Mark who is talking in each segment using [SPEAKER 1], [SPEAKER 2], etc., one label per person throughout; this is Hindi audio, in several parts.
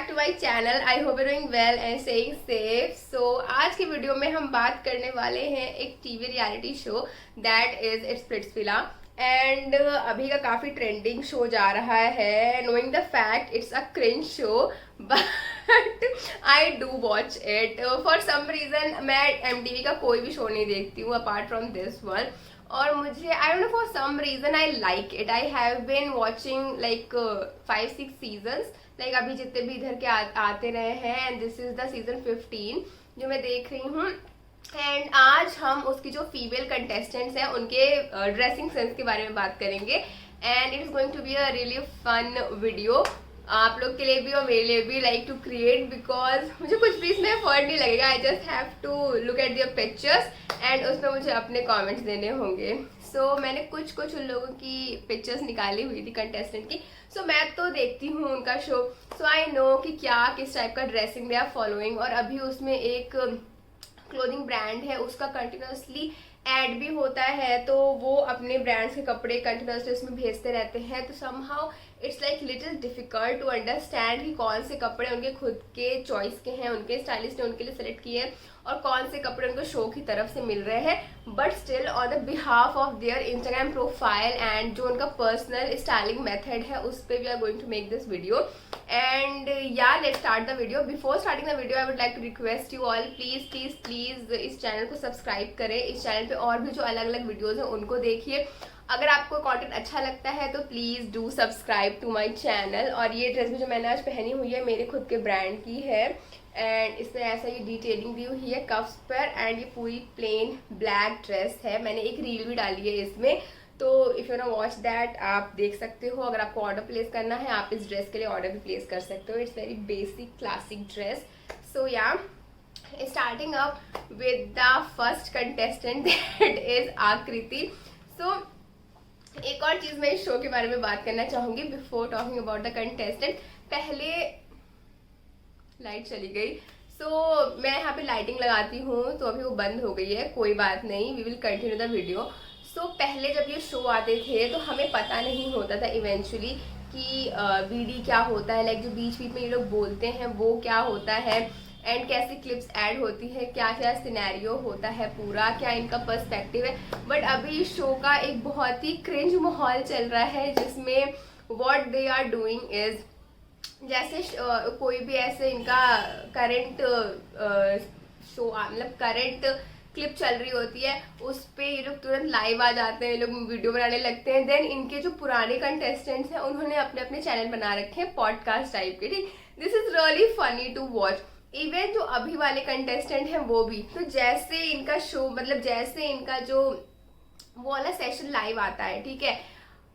[SPEAKER 1] Back to my channel. I hope you doing well and staying safe. So आज की वीडियो में हम बात करने वाले हैं एक TV reality show that is it's Splitsvilla. And अभी का काफी ट्रेंडिंग शो जा रहा है। Knowing the fact it's a cringe show but I do watch it for some reason. मैं एमटीवी का कोई भी शो नहीं देखती हूँ अपार्ट फ्रॉम दिस वन। और मुझे I don't know for some reason I like it. I have been watching like 5-6 seasons. Like अभी जितने भी इधर के आते रहे हैं and this is the season 15 जो मैं देख रही हूँ। एंड आज हम उसकी जो फीमेल कंटेस्टेंट्स हैं उनके ड्रेसिंग सेंस के बारे में बात करेंगे। And it is going to be a really fun video आप लोग के लिए भी और मेरे लिए भी, लाइक टू क्रिएट, बिकॉज मुझे कुछ भी इसमें एफर्ट नहीं लगेगा। I just have to look at their pictures and उसमें मुझे अपने कमेंट्स देने होंगे। सो मैंने कुछ उन लोगों की पिक्चर्स निकाली हुई थी कंटेस्टेंट की। सो मैं तो देखती हूँ उनका शो, सो आई नो कि क्या किस टाइप का ड्रेसिंग दे आर फॉलोइंग। और अभी उसमें एक क्लोथिंग ब्रांड है, उसका कंटिन्यूसली एड भी होता है, तो वो अपने ब्रांड्स के कपड़े कंटिन्यूसली उसमें भेजते रहते हैं। तो somehow it's like little difficult to understand कि कौन से कपड़े उनके खुद के चॉइस के हैं, उनके स्टाइलिस्ट ने उनके लिए सेलेक्ट किए हैं, और कौन से कपड़े उनको शो की तरफ से मिल रहे हैं। But still on the behalf of their Instagram profile and जो उनका पर्सनल स्टाइलिंग मेथड है उस पर we are going to make this video. And yeah let's start the video. Before starting the video I would like to request you all, please please please इस चैनल को सब्सक्राइब करें। इस चैनल पे और भी जो अलग अलग वीडियोज हैं उनको देखिए। अगर आपको कंटेंट अच्छा लगता है तो please do subscribe to my channel. और ये ड्रेस भी जो मैंने आज पहनी हुई है मेरे खुद के ब्रांड की है। एंड इसमें ऐसा ये डिटेलिंग दी हुई है कफ्स पर। एंड ये पूरी प्लेन ब्लैक ड्रेस है। मैंने एक रील भी डाली है इसमें, तो if you want to watch that आप देख सकते हो। अगर आपको ऑर्डर प्लेस करना है आप इस ड्रेस के लिए ऑर्डर भी प्लेस कर सकते हो। It's very basic classic dress. So yeah starting up with the first contestant that is Akriti. So एक और चीज मैं इस शो के बारे में बात करना चाहूंगी before talking about the contestant. पहले लाइट चली गई, सो मैं यहाँ पे लाइटिंग लगाती हूँ तो अभी वो बंद हो गई है, कोई बात नहीं, we will continue the video. So पहले जब ये शो आते थे तो हमें पता नहीं होता था इवेंचुअली कि बीडी क्या होता है, लाइक जो बीच बीच में ये लोग बोलते हैं वो क्या होता है, एंड कैसी क्लिप्स ऐड होती है, क्या क्या सिनेरियो होता है, पूरा क्या इनका पर्सपेक्टिव है। बट अभी इस शो का एक बहुत ही क्रिंज माहौल चल रहा है जिसमें what they are doing is, जैसे कोई भी ऐसे इनका करंट शो मतलब करंट क्लिप चल रही होती है उस पे ये लोग तुरंत लाइव आ जाते हैं, ये लोग वीडियो बनाने लगते हैं। देन इनके जो पुराने कंटेस्टेंट्स हैं उन्होंने अपने अपने चैनल बना रखे हैं पॉडकास्ट टाइप के, ठीक। This is really funny to watch. Even जो अभी वाले कंटेस्टेंट हैं वो भी, तो जैसे इनका शो मतलब जैसे इनका जो वो वाला सेशन लाइव आता है, ठीक है,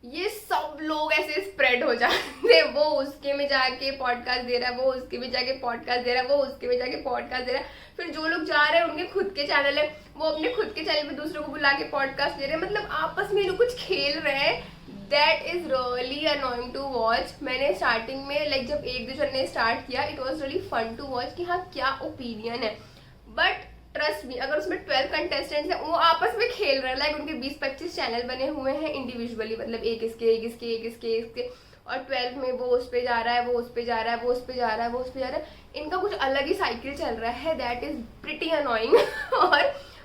[SPEAKER 1] ये सब लोग ऐसे स्प्रेड हो जाते हैं। वो उसके में जाके पॉडकास्ट दे रहा है, वो उसके में जाके पॉडकास्ट दे रहा है, वो उसके में जाके पॉडकास्ट दे रहा है। फिर जो लोग जा रहे हैं उनके खुद के चैनल है, वो अपने खुद के चैनल पे दूसरों को बुला के पॉडकास्ट दे रहे हैं। मतलब आपस में लोग कुछ खेल रहे हैं। That is really annoying to watch. मैंने स्टार्टिंग में लाइक जब एक दूसरे ने स्टार्ट किया it was really fun to watch कि हाँ क्या ओपिनियन है। बट ट्रस्ट मी, अगर उसमें 12 कंटेस्टेंट्स हैं वो आपस में खेल रहे हैं, लाइक उनके 20-25 चैनल बने हुए हैं इंडिविजुअली, मतलब एक इसके एक इसके एक इसके एक इसके, और 12 में वो उस पे जा रहा है, वो उस पे जा रहा है, वो उस पे जा रहा है, वो उस पे जा रहा है। इनका कुछ अलग ही साइकिल चल रहा है। दैट इज प्रिटी अनोइंग और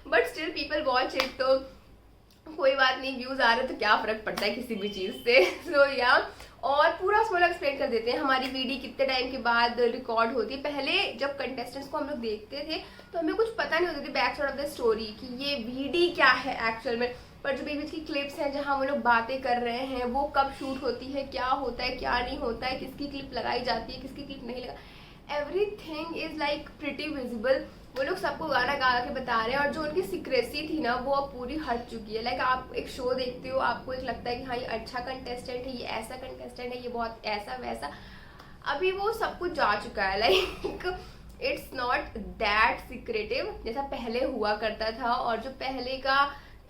[SPEAKER 1] but still people watch it. तो कोई बात नहीं, व्यूज आ रहे तो क्या फर्क पड़ता है किसी भी चीज से। सो या और पूरा स्मॉल एक्सप्लेन कर देते हैं हमारी वीडियो कितने टाइम के बाद रिकॉर्ड होती है। पहले जब कंटेस्टेंट्स को हम लोग देखते थे तो हमें कुछ पता नहीं होती थी back side of the story कि ये वीडियो क्या है एक्चुअल में। पर जो बीच बीच की क्लिप्स हैं जहाँ वो लोग बातें कर रहे हैं, वो कब शूट होती है, क्या होता है क्या नहीं होता है, किसकी क्लिप लगाई जाती है किसकी क्लिप नहीं लगा, everything is like pretty visible. वो लोग सबको गाना गा के बता रहे हैं। और जो उनकी सीक्रेसी थी ना वो अब पूरी हट चुकी है। लाइक आप एक शो देखते हो, आपको एक लगता है कि हाँ ये अच्छा कंटेस्टेंट है, ये ऐसा कंटेस्टेंट है, ये बहुत ऐसा वैसा। अभी वो सब कुछ जा चुका है। Like it's not that secretive जैसा पहले हुआ करता था। और जो पहले का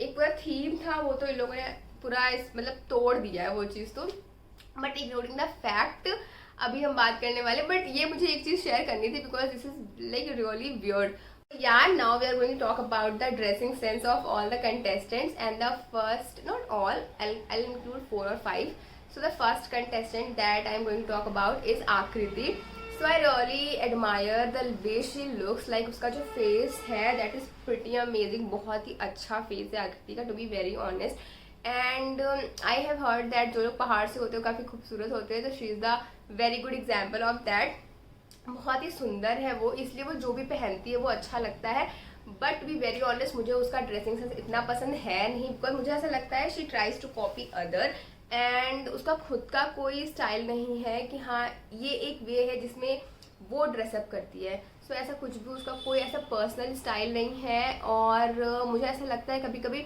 [SPEAKER 1] एक पूरा थीम था वो तो इन लोगों ने पूरा मतलब तोड़ दिया है वो चीज़ तो। बट इग्नोरिंग द फैक्ट अभी हम बात करने वाले, बट ये मुझे एक चीज शेयर करनी थी because this is like really weird. Yeah, now we are going to talk about the dressing sense of all the contestants, and the first, not all, I'll include 4 or 5. So the first contestant that I'm going to talk about is Akriti. So I really admire the way she looks like. उसका जो फेस है दैट इज प्रिटी अमेजिंग, बहुत ही अच्छा फेस है आकृति का, to be very honest. And I have heard that जो लोग पहाड़ से होते हैं काफ़ी खूबसूरत होते हैं, तो she is the very good example of that. बहुत ही सुंदर है वो, इसलिए वो जो भी पहनती है वो अच्छा लगता है। बट बी वेरी ऑनेस्ट, मुझे उसका ड्रेसिंग सेंस इतना पसंद है नहीं, बिकॉज मुझे ऐसा लगता है she tries to copy other, and उसका खुद का कोई स्टाइल नहीं है कि हाँ ये एक वे है जिसमें वो ड्रेसअप करती है। सो ऐसा कुछ भी उसका कोई ऐसा पर्सनल स्टाइल नहीं है। और मुझे ऐसा लगता है कभी कभी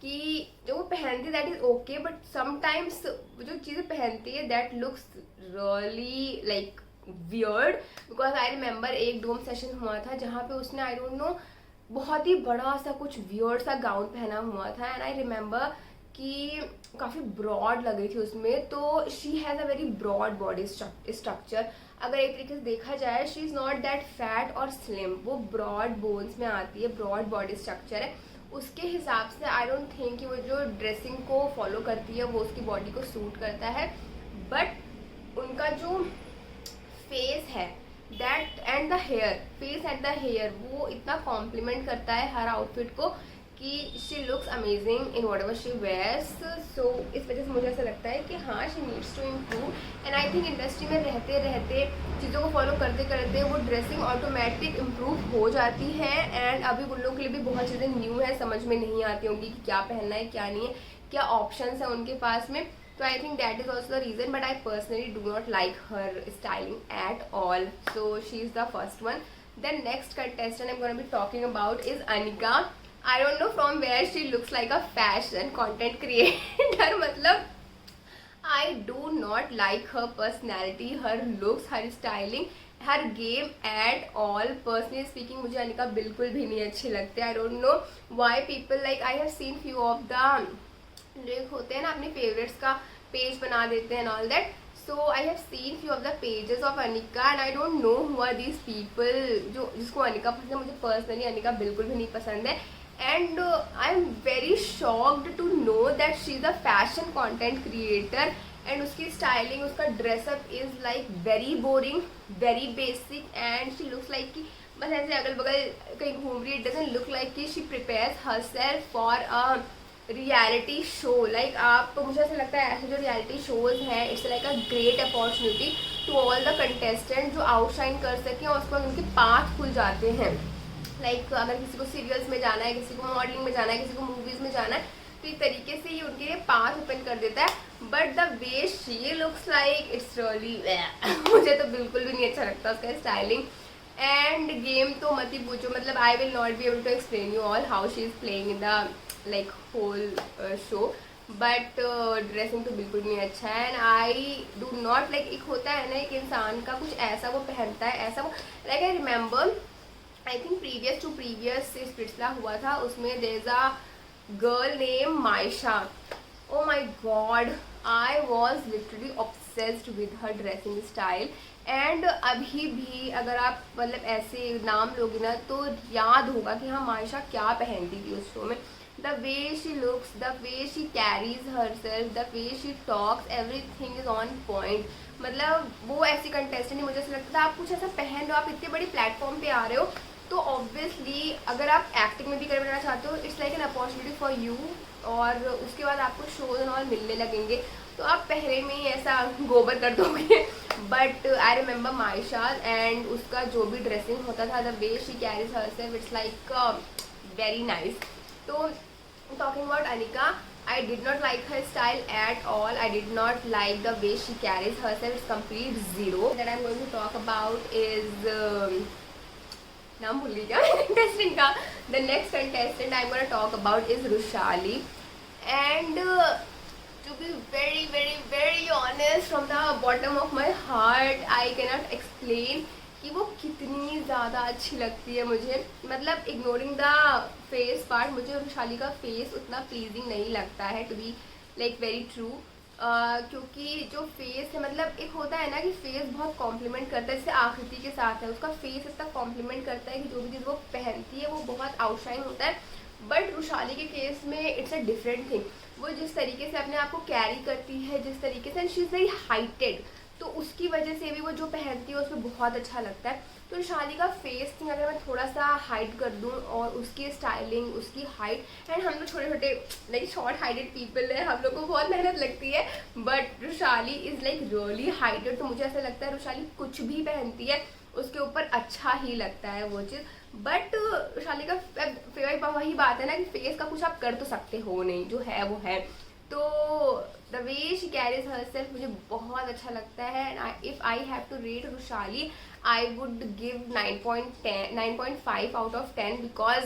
[SPEAKER 1] कि जो वो पहनती है that is okay, but sometimes जो चीज़ें पहनती है that looks really like weird. Because I remember एक डोम सेशन हुआ था जहाँ पे उसने आई डोंट नो बहुत ही बड़ा सा कुछ वियर्ड सा गाउन पहना हुआ था, एंड आई रिमेंबर कि काफ़ी ब्रॉड लग रही थी उसमें। तो she has a very broad body structure. अगर एक तरीके से देखा जाए she is not that fat और स्लिम, वो ब्रॉड बोन्स में आती है, ब्रॉड बॉडी स्ट्रक्चर है। उसके हिसाब से आई डोंट थिंक कि वो जो ड्रेसिंग को फॉलो करती है वो उसकी बॉडी को सूट करता है। बट उनका जो फेस है that and the hair, face and the hair, वो इतना कॉम्प्लीमेंट करता है हर आउटफिट को कि she looks amazing in whatever she wears. So इस वजह से मुझे ऐसा लगता है कि हाँ she needs to improve. And I think industry में रहते रहते चीज़ों को फॉलो करते करते वो ड्रेसिंग ऑटोमेटिक इम्प्रूव हो जाती है। एंड अभी उन लोगों के लिए भी बहुत चीज़ें न्यू है, समझ में नहीं आती होंगी कि क्या पहनना है क्या नहीं है, क्या ऑप्शंस है उनके पास में। So I think that is also the reason, but I personally do not like her styling at all. So she is the first one. The next contestant I'm going to be talking about is Anika. I don't know from where she looks like a fashion content creator. मतलब I do not like her personality, her looks, her styling, her game at all. Personally speaking, मुझे अनिका बिल्कुल भी नहीं अच्छी लगती. I don't know why people like, I have seen few of the लोग होते हैं ना अपने फेवरेट्स का पेज बना देते हैं all that. So I have seen few of the pages of Anika and I don't know who are these people जो जिसको अनिका पसंद है। मुझे पर्सनली अनिका बिल्कुल भी नहीं पसंद है, and I am very shocked to know that she is a fashion content creator. And उसकी स्टाइलिंग, उसका dress up is like very boring, very basic, and she looks like कि बस ऐसे अगल बगल कहीं घूम रही है। इट डजंट लुक लाइक कि she prepares herself for a reality show. Like आप, मुझे ऐसा लगता है ऐसे जो रियलिटी शोज हैं it's like a great opportunity to all the contestant जो आउटशाइन कर सकें और उसके बाद उनके पाथ खुल जाते हैं। लाइक अगर किसी को सीरियल्स में जाना है, किसी को मॉडलिंग में जाना है, किसी को मूवीज़ में जाना है, तो इस तरीके से ये उनके लिए पाथ ओपन कर देता है। But the way she looks like it's really मुझे तो बिल्कुल भी नहीं अच्छा लगता उसका स्टाइलिंग। एंड गेम तो मत ही पूछो, मतलब I will not be able to explain you all how she is playing in the like whole show. But dressing तो बिल्कुल नहीं अच्छा है। And I do not like, एक होता है ना एक इंसान का कुछ ऐसा वो पहनता है, ऐसा वो like I remember I think previous to previous Splitsvilla हुआ था, उसमें there is a girl name Maisha. Oh my god, I was literally obsessed with her dressing style. And अभी भी अगर आप मतलब ऐसे नाम लोगे ना तो याद होगा कि हाँ मायशा क्या पहनती थी उस शो में। The way she looks, the way she carries herself, the way she talks, everything is on point. मतलब वो ऐसी कंटेस्टेंट नहीं, मुझे ऐसा लगता था आप कुछ ऐसा पहन लो, आप इतने बड़े प्लेटफॉर्म पे आ रहे हो तो ऑब्वियसली अगर आप एक्टिंग में भी करना चाहते हो it's like an opportunity for you. और उसके बाद आपको शोज और मिलने लगेंगे तो आप पहले में ही ऐसा गोबर कर दोगे। But I remember Maysha and उसका जो भी ड्रेसिंग होता था, the way she carries herself, it's like very nice. तो talking about Anika, I did not like her style at all. I did not like the way she carries herself. It's complete zero. That I'm going to talk about is नाम भूल गई क्या contestant का। The next contestant I'm going to talk about is Rushali. And to be very very very honest, from the bottom of my heart, I cannot explain कि वो कितनी ज़्यादा अच्छी लगती है मुझे। मतलब इग्नोरिंग द फेस पार्ट, मुझे वैशाली का फेस उतना प्लीजिंग नहीं लगता है, to be like very true. क्योंकि जो फेस है, मतलब एक होता है ना कि फेस बहुत कॉम्प्लीमेंट करता है, जैसे आकृति के साथ है उसका फेस इतना कॉम्प्लीमेंट करता है कि जो भी चीज़ वो पहनती है वो बहुत आउटशाइन होता है। बट वैशाली के केस में इट्स अ डिफरेंट थिंग। वो जिस तरीके से अपने आप को कैरी करती है, जिस तरीके से, and she is very heighted, तो उसकी वजह से भी वो जो पहनती है उसमें बहुत अच्छा लगता है। तो रुशाली का फेस थिंग अगर मैं थोड़ा सा हाइड कर दूँ और उसकी स्टाइलिंग, उसकी हाइट, एंड हम लोग छोटे छोटे लाइक शॉर्ट हाइटेड पीपल है, हम लोग को बहुत मेहनत लगती है, but Rushali is like really heighted. तो मुझे ऐसा लगता है रुशाली कुछ भी पहनती है उसके ऊपर अच्छा ही लगता है वो चीज़। बट रुशाली का फेवरेट वही बात है ना कि फेस का कुछ आप कर तो सकते हो नहीं, जो है वो है। तो the way she carries herself मुझे बहुत अच्छा लगता है। And if I have to rate Rushali, I would give 9.5 out of 10 because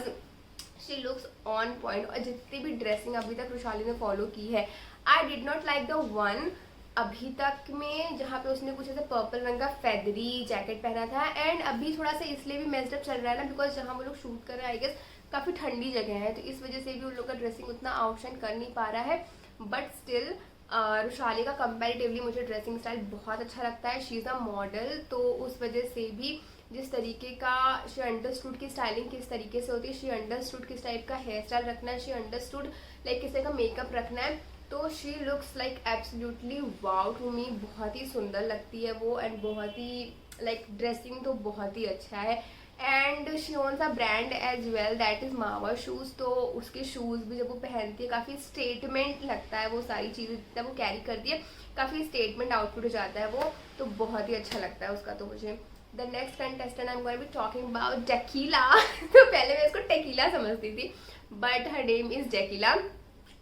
[SPEAKER 1] she looks on point. और जितनी भी ड्रेसिंग अभी तक रुशाली ने फॉलो की है, I did not like the one अभी तक में जहाँ पे उसने कुछ ऐसे पर्पल रंग का फेदरी जैकेट पहना था। एंड अभी थोड़ा सा इसलिए भी मेस्ड अप चल रहा है ना, बिकॉज जहाँ वो लोग शूट कर रहे हैं आई गेस काफ़ी ठंडी जगह है, तो इस वजह से भी उन लोग का ड्रेसिंग उतना आउटशाइन कर नहीं पा रहा है। बट स्टिल रुशाली का कंपैरेटिवली मुझे ड्रेसिंग स्टाइल बहुत अच्छा लगता है। शी इज़ अ मॉडल, तो उस वजह से भी जिस तरीके का शी अंडरस्टूड की स्टाइलिंग किस तरीके से होती है, शी अंडरस्टूड किस टाइप का हेयर स्टाइल रखना है, शी अंडरस्टूड लाइक किस टाइप का मेकअप रखना है, तो she looks like absolutely wow to me. बहुत ही सुंदर लगती है वो, एंड बहुत ही लाइक ड्रेसिंग तो बहुत ही अच्छा है। And she owns a brand as well that is Mava shoes, तो उसके शूज़ भी जब वो पहनती है काफ़ी स्टेटमेंट लगता है। वो सारी चीज़ें जितना वो कैरी करती है काफ़ी स्टेटमेंट आउटफिट हो जाता है वो, तो बहुत ही अच्छा लगता है उसका। तो मुझे the next contestant I am going to be talking about Jakila. तो पहले मैं इसको टेकीला समझती थी, but her name is Jakila.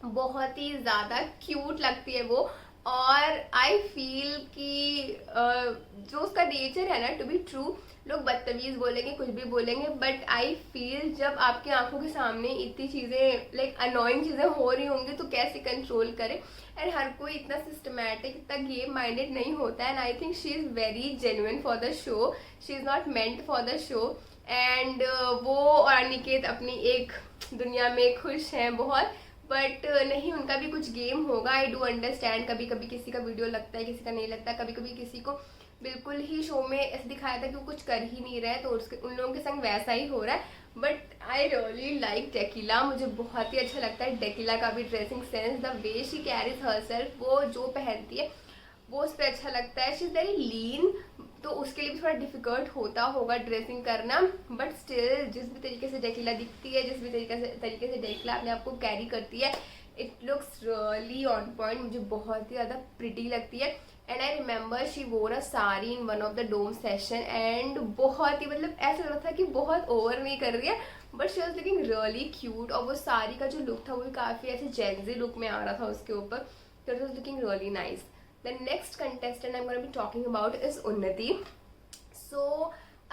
[SPEAKER 1] बहुत ही ज़्यादा क्यूट लगती है वो, और आई फील कि जो उसका नेचर है ना, टू बी ट्रू, लोग बदतमीज़ बोलेंगे कुछ भी बोलेंगे, बट आई फील जब आपकी आंखों के सामने इतनी चीज़ें लाइक अनोइंग चीज़ें हो रही होंगी तो कैसे कंट्रोल करें। एंड हर कोई इतना सिस्टमैटिक, इतना गेम माइंडेड नहीं होता है। And I think she is very genuine for the show, she is not meant for the show. And वो और अनिकेत अपनी एक दुनिया में खुश हैं बहुत, बट नहीं, उनका भी कुछ गेम होगा। आई डू अंडरस्टैंड, कभी कभी किसी का वीडियो लगता है, किसी का नहीं लगता, कभी कभी किसी को बिल्कुल ही शो में ऐसे दिखाया था कि वो कुछ कर ही नहीं रहा है, तो उसके उन लोगों के संग वैसा ही हो रहा है। बट आई रियली लाइक डेकिला, मुझे बहुत ही अच्छा लगता है डेकिला का भी dressing sense, the way she carries herself, वो जो पहनती है वो उस पर अच्छा लगता है। शी इज़ वेरी लीन, तो उसके लिए भी थोड़ा डिफिकल्ट होता होगा ड्रेसिंग करना, बट स्टिल जिस भी तरीके से डेकिला दिखती है, जिस भी तरीके से डेकिला अपने आप को कैरी करती है, it looks really on point. मुझे बहुत ही ज़्यादा प्रिटी लगती है। And I remember she wore a sari in one of the dome session, and बहुत ही मतलब ऐसा लग रहा था कि बहुत ओवर नहीं कर रही है, but she was looking really cute. और वो साड़ी का जो लुक था वो भी काफ़ी ऐसे जेंजी लुक में आ रहा था उसके ऊपर, तो it was looking really nice. The next contestant I'm going to be talking about is Unnati. So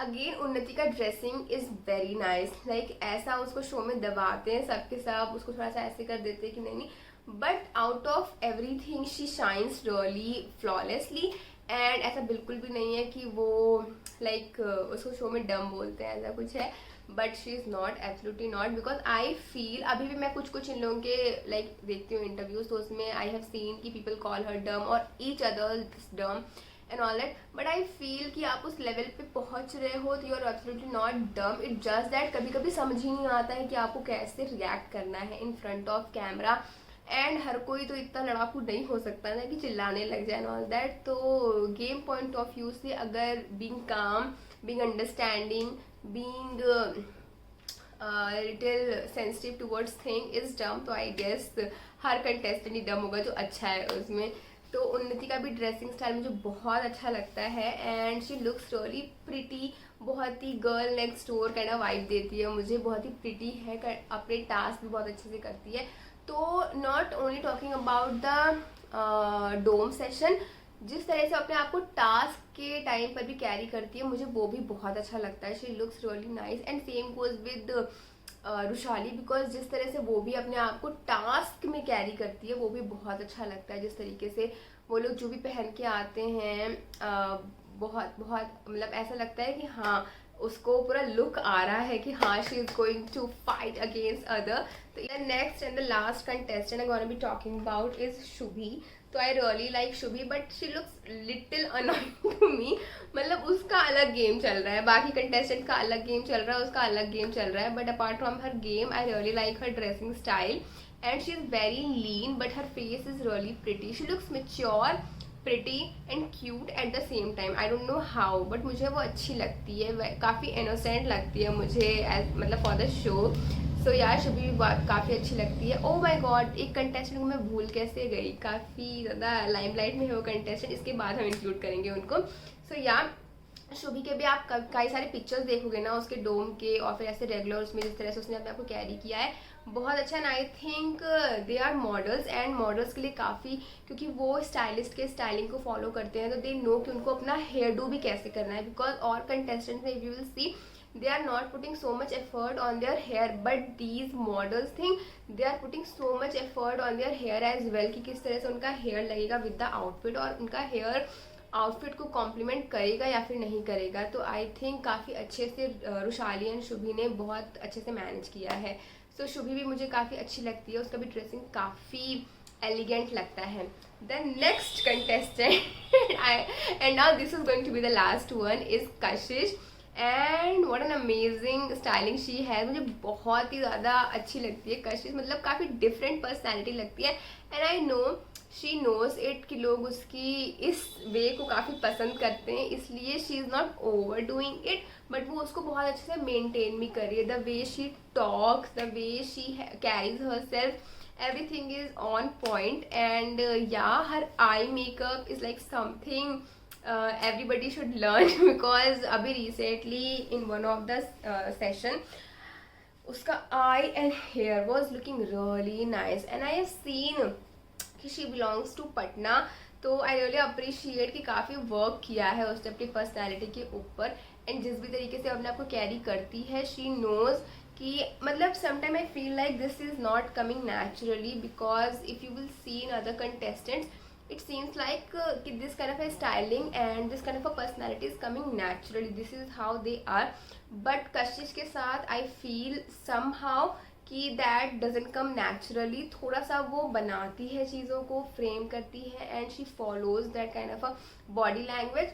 [SPEAKER 1] again उन्नति का dressing is very nice, like ऐसा उसको शो में दबाते हैं सबके सब, उसको थोड़ा सा ऐसे कर देते हैं कि नहीं, but out of everything she shines really flawlessly. And ऐसा बिल्कुल भी नहीं है कि वो लाइक उसको शो में डम बोलते हैं, ऐसा कुछ है, but she is not, absolutely not. Because I feel अभी भी मैं कुछ इन लोगों के लाइक देखती हूँ इंटरव्यूज, तो उसमें आई हैव सीन कि पीपल कॉल हर डम और each other dumb and all that, but I feel कि आप उस लेवल पे पहुंच रहे हो तो you are absolutely not dumb. It just that कभी कभी समझ ही नहीं आता है कि आपको कैसे रिएक्ट करना है in front of camera. And her कोई तो इतना लड़ाकू नहीं हो सकता ना कि चिल्लाने लग जाए एंड ऑल दैट। तो गेम पॉइंट ऑफ व्यू से अगर बीइंग काम, being understanding, being little sensitive towards thing is dumb, तो आई गेस हर कंटेस्टेंट ही डम होगा जो अच्छा है उसमें। तो उन्नति का भी ड्रेसिंग स्टाइल मुझे बहुत अच्छा लगता है, and she looks really pretty, बहुत ही girl next door kind of vibe देती है मुझे, बहुत ही प्रिटी है, अपने टास्क भी बहुत अच्छे से करती है। तो not only talking about the dome session, जिस तरह से अपने आप को टास्क के टाइम पर भी कैरी करती है, मुझे वो भी बहुत अच्छा लगता है। She looks really nice, and same goes with Rushali, because जिस तरह से वो भी अपने आप को टास्क में कैरी करती है वो भी बहुत अच्छा लगता है। जिस तरीके से वो लोग जो भी पहन के आते हैं बहुत बहुत मतलब ऐसा लगता है कि हाँ उसको पूरा लुक आ रहा है कि हाँ she is going to fight against other. तो the next and the last contestant I gonna be talking about is Shubhi. तो I really like Shubhi, but she looks little annoying to me. मतलब उसका अलग गेम चल रहा है, बाकी कंटेस्टेंट का अलग गेम चल रहा है, उसका अलग गेम चल रहा है, but apart from her game I really like her dressing style, and she is very lean but her face is really pretty. She looks mature pretty and cute at the same time. I don't know how, but मुझे वो अच्छी लगती है, काफ़ी इनोसेंट लगती है मुझे मतलब फॉर द शो। सो यार शुभी भी बात काफ़ी अच्छी लगती है। ओह माय गॉड, एक कंटेस्टेंट को मैं भूल कैसे गई, काफ़ी ज़्यादा लाइमलाइट में है वो कंटेस्टेंट, इसके बाद हम इंक्लूड करेंगे उनको। सो यार शुभी के भी आप कई सारे पिक्चर्स देखोगे ना उसके डोम के, और फिर ऐसे रेगुलर उसमें जिस तरह से उसने अपने आपको कैरी किया है बहुत अच्छा। And I think they are models, and models के लिए काफ़ी, क्योंकि वो स्टाइलिस्ट के स्टाइलिंग को फॉलो करते हैं तो दे नो कि उनको अपना हेयर डू भी कैसे करना है। बिकॉज और कंटेस्टेंट्स में you will see they are not putting so much effort on their hair, but these models think they are putting so much effort on their hair as well कि किस तरह से उनका हेयर लगेगा विद द आउटफिट, और उनका हेयर आउटफिट को कॉम्प्लीमेंट करेगा या फिर नहीं करेगा। तो आई थिंक काफ़ी अच्छे से रुशाली एंड शुभी ने बहुत अच्छे से मैनेज किया है। सो शुभी भी मुझे काफ़ी अच्छी लगती है, उसका भी ड्रेसिंग काफ़ी एलिगेंट लगता है। Then next contestant and now this is going to be the last one is Kashish, and what an amazing styling she है। मुझे बहुत ही ज़्यादा अच्छी लगती है कशिश, मतलब काफ़ी डिफरेंट पर्सनैलिटी लगती है। And I know she knows it कि लोग उसकी इस वे को काफ़ी पसंद करते हैं, इसलिए she is not over doing it, but वो उसको बहुत अच्छे से मेंटेन भी कर रही है। The way she talks, the way she carries her self, everything is on point. And yeah, her eye makeup is like something everybody should learn because अभी recently in one of the session उसका eye and hair was looking really nice, and I have seen कि she belongs to पटना, तो आई रियली अप्रिशिएट कि काफ़ी वर्क किया है उसने अपनी पर्सनैलिटी के ऊपर। एंड जिस भी तरीके से अपने आप को कैरी करती है शी नोज कि मतलब sometime I feel like this is not coming naturally, because if you will see in other contestants it seems like this kind of a styling and this kind of a personality is coming naturally, this is how they are. But कशिश के साथ I feel somehow कि दैट डजेंट कम नेचुरली, थोड़ा सा वो बनाती है चीज़ों को, फ्रेम करती है, and she follows that kind of a body language,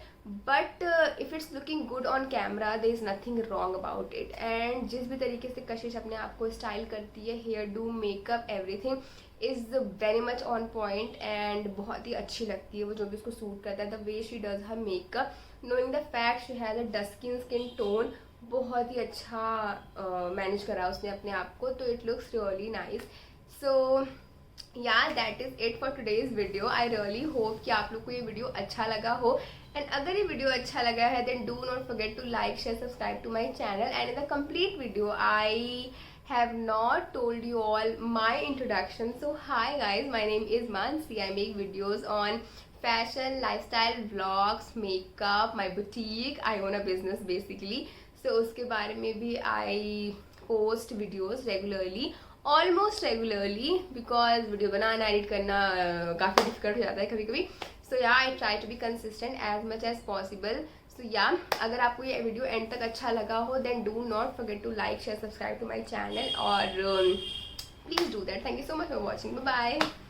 [SPEAKER 1] but if it's looking good on camera there is nothing wrong about it. And जिस भी तरीके से कशिश अपने आप को स्टाइल करती है, hairdo, makeup, everything is very much on point, and बहुत ही अच्छी लगती है वो जो भी उसको सूट करता है। The way she does her makeup, knowing the fact she has a dusky skin tone, बहुत ही अच्छा मैनेज करा उसने अपने आप को, तो इट लुक्स रियली नाइस। सो या that is it for today's video. I really hope कि आप लोग को ये वीडियो अच्छा लगा हो, एंड अगर ये वीडियो अच्छा लगा है then do not forget to like, share, subscribe to my channel. And in the complete video I have not told you all my introduction. So hi guys, my name is Mansi. I make videos on fashion, lifestyle, vlogs, makeup, my boutique. I own a business basically. So उसके बारे में भी I post videos regularly, almost regularly, because video banana, edit करना काफ़ी difficult हो जाता है कभी कभी. So yeah, I try to be consistent as much as possible. So yeah, अगर आपको ये वीडियो एंड तक अच्छा लगा हो then do not forget to like, share, subscribe to my channel, और please do that. Thank you so much for watching. Bye bye.